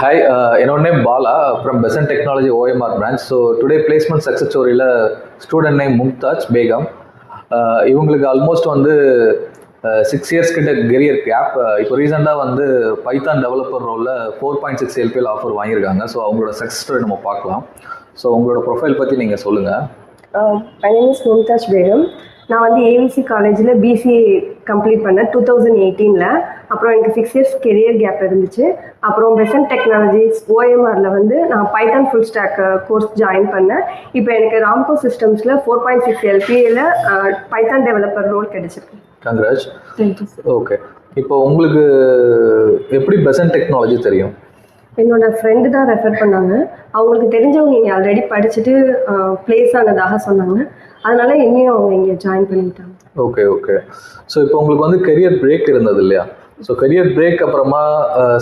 Hi, என்னோட name Bala from Besant Technology OMR branch. So today placement success storyல student name Mumtaz Begum. இவங்களுக்கு almost வந்து 6 years கிட்ட career gap. இப்போ ரீசெண்டாக வந்து பைத்தான் டெவலப்பர் ரோலில் 4.6 LPL ஆஃபர் வாங்கியிருக்காங்க. ஸோ அவங்களோட சக்ஸஸ் ஸ்டோரி நம்ம பார்க்கலாம். ஸோ உங்களோட ப்ரொஃபைல் பற்றி நீங்கள் சொல்லுங்கள். My name is Mumtaz Begum. நான் வந்து ஏவிசி காலேஜில் பிசிஏ கம்ப்ளீட் பண்ணேன் 2018. அப்புறம் எனக்கு 6 இயர்ஸ் கெரியர் கேப் இருந்துச்சு. அப்புறம் பெசன்ட் டெக்னாலஜிஸ் ஓஎம்ஆரில் வந்து நான் Python full stack course join பண்ணேன். இப்போ எனக்கு ராம்கோ சிஸ்டம்ஸில் 4.6 LPAல பைத்தான் டெவலப்பர் ரோல் கிடைச்சிருக்கு. கங்க்ராட்ஸ். ஓகே, இப்போ உங்களுக்கு எப்படி பெசன்ட் டெக்னாலஜி தெரியும்? என்னோட ஃப்ரெண்டு தான் ரெஃபர் பண்ணாங்க. அவங்களுக்கு தெரிஞ்சவங்க இங்கே ஆல்ரெடி படிச்சுட்டு பிளேஸ் ஆனதாக சொன்னாங்க. அதனால என்னையும் அவங்க இங்கே ஜாயின் பண்ணிட்டாங்க. Okay okay. ஸோ இப்போ உங்களுக்கு வந்து கெரியர் பிரேக் இருந்தது இல்லையா? ஸோ கெரியர் பிரேக் அப்புறமா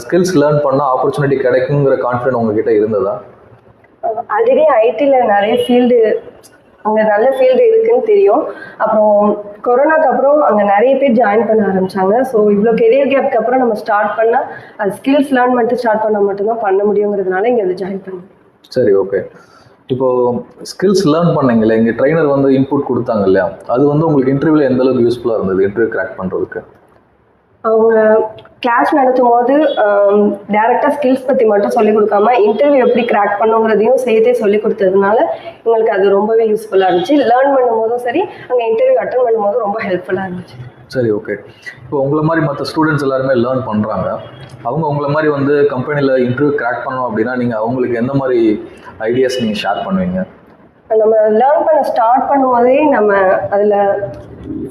ஸ்கில்ஸ் லேர்ன் பண்ணால் ஆப்பர்ச்சுனிட்டி கிடைக்குங்கிற கான்ஃபிடென்ட் உங்ககிட்ட இருந்ததா? ஆல்ரெடி ஐடியில் நிறைய ஃபீல்டு, அங்கே நல்ல ஃபீல்டு இருக்குதுன்னு தெரியும். அப்புறம் கொரோனாக்கு அப்புறம் அங்கே நிறைய பேர் ஜாயின் பண்ண ஆரம்பித்தாங்க. ஸோ இவ்வளோ கெரியர் கேப்க்கு அப்புறம் நம்ம ஸ்டார்ட் பண்ணால் அது ஸ்கில்ஸ் லேர்ன் பண்ணிட்டு ஸ்டார்ட் பண்ணால் மட்டும்தான் பண்ண முடியுங்கிறதுனால இங்கே அது ஜாயின் பண்ணேன். சரி, ஓகே. இப்போது ஸ்கில்ஸ் லேர்ன் பண்ணீங்களே, இங்கே ட்ரைனர் வந்து இன்புட் கொடுத்தாங்க இல்லையா? அது வந்து உங்களுக்கு இன்டர்வியூவில் எந்த அளவுக்கு யூஸ்ஃபுல்லாக இருந்தது இன்டர்வியூ கிராக் பண்ணுறதுக்கு? அவங்க கிளாஸ் நடத்தும் போது டேரெக்டாக ஸ்கில்ஸ் பற்றி மட்டும் சொல்லிக் கொடுக்காம இன்டர்வியூ எப்படி கிராக் பண்ணுங்கிறதையும் சேர்த்தே சொல்லிக் கொடுத்ததுனால எங்களுக்கு அது ரொம்பவே யூஸ்ஃபுல்லாக இருந்துச்சு. லேர்ன் பண்ணும்போதும் சரி, அங்கே இன்டர்வியூ அட்டன் பண்ணும்போதும் ரொம்ப ஹெல்ப்ஃபுல்லாக இருந்துச்சு. சரி, ஓகே. இப்போ உங்களை மாதிரி மற்ற ஸ்டூடெண்ட்ஸ் எல்லாருமே லேர்ன் பண்ணுறாங்க. அவங்க உங்களை மாதிரி வந்து கம்பெனியில் இன்டர்வியூ கிராக் பண்ணணும் அப்படின்னா நீங்கள் அவங்களுக்கு எந்த மாதிரி ஐடியாஸ் நீங்கள் ஷேர் பண்ணுவீங்க? நம்ம லேர்ன் பண்ண ஸ்டார்ட் பண்ணும்போதே நம்ம அதில்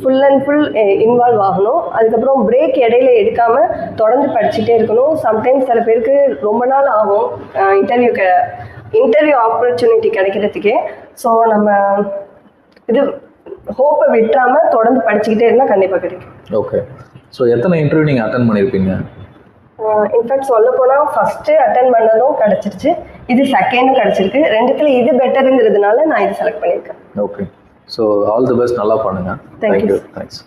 ஃபுல் அண்ட் ஃபுல் இன்வால்வ் ஆகணும். அதுக்கப்புறம் பிரேக் இடையில எடுக்காமல் தொடர்ந்து படிச்சுட்டே இருக்கணும். சம்டைம்ஸ் சில பேருக்கு ரொம்ப நாள் ஆகும் இன்டர்வியூ ஆப்பர்ச்சுனிட்டி கிடைக்கிறதுக்கே. ஸோ நம்ம இது ஹோப்பை விட்டுறாமல் தொடர்ந்து படிச்சுக்கிட்டே இருந்தால் கண்டிப்பாக கிடைக்கும். ஓகே. ஸோ எத்தனை இன்டர்வியூ நீங்கள் அட்டன் பண்ணியிருப்பீங்க? இன்ஃபேக்ட் சொல்ல போனால் ஃபஸ்ட்டு அட்டன் பண்ணதும் கிடச்சிருச்சு, இது செகண்டும் கிடச்சிருக்கு. ரெண்டுத்தில் இது பெட்டருங்கிறதுனால நான் இது செலக்ட் பண்ணியிருக்கேன். Okay. So all the best, நல்லா பண்ணுங்கள். தேங்க்யூ. தேங்க்ஸ்.